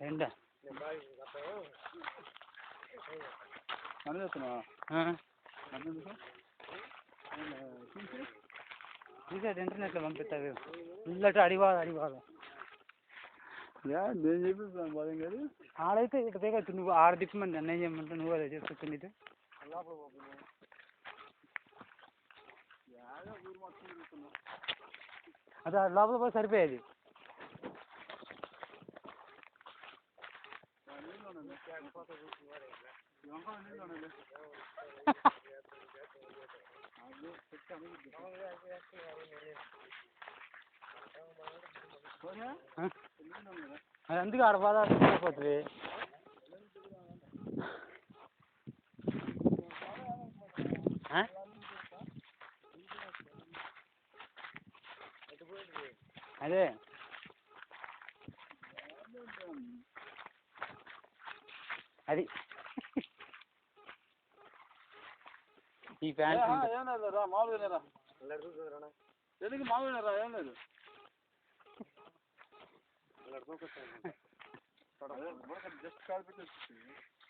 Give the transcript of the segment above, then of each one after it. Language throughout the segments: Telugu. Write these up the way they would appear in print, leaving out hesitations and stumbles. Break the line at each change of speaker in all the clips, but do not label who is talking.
ఏంటా తీసేది ఇంటర్నెట్లో పంపిస్తావు ఇల్లట అడివాదు
నేను చెప్పిస్తాను బాధం కాదు
ఆడైతే ఇక్కడ దిగచ్చు నువ్వు ఆడ తిప్పమంటే అన్నయ్య చేయమంటే నువ్వు అదే చెప్తుంది ఇది అదే లోపల పోయి సరిపోయేది అది అందుకే ఆడ బాధ అయిపోతుంది అదే అది ఈ ప్యాంట్
ఏం లేదు రా మామూలుగా రా ఎందుకు మామూలుగా రా ఏం లేదు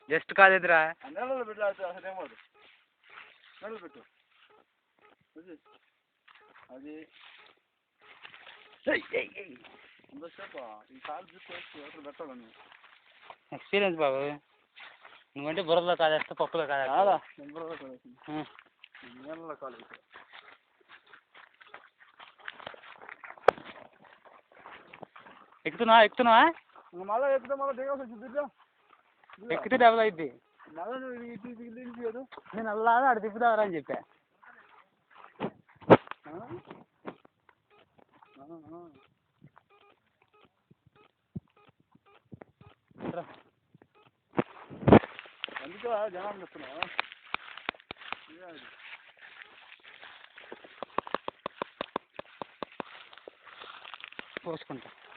జస్ట్ కాదేదిరా
నెలలో పెట్టు అసలు ఏమవుతుంది నెలలు పెట్టు అది ఎంతసేపు ఈ కాలు తీసుకొచ్చి అసలు పెట్టాలని
ఎక్స్పీరియన్స్ బాబు నువ్వంటే బుర్రలో కాదేస్తా పప్పులో కాదా
బుర్రలో కాదు నెలలో కాలు
ఎక్కుతున్నావా
మళ్ళీ ఎక్కితే మళ్ళీ దిగాల్సి వచ్చింది
ఎక్కితే డబుల్ అయింది
మళ్ళీ నువ్వు దిగిపోయాడు
నేను అల్లాగా అక్కడ తిప్పుదావరా అని చెప్పా
అందుకే జనాలు చెప్తున్నా
పోసుకుంటా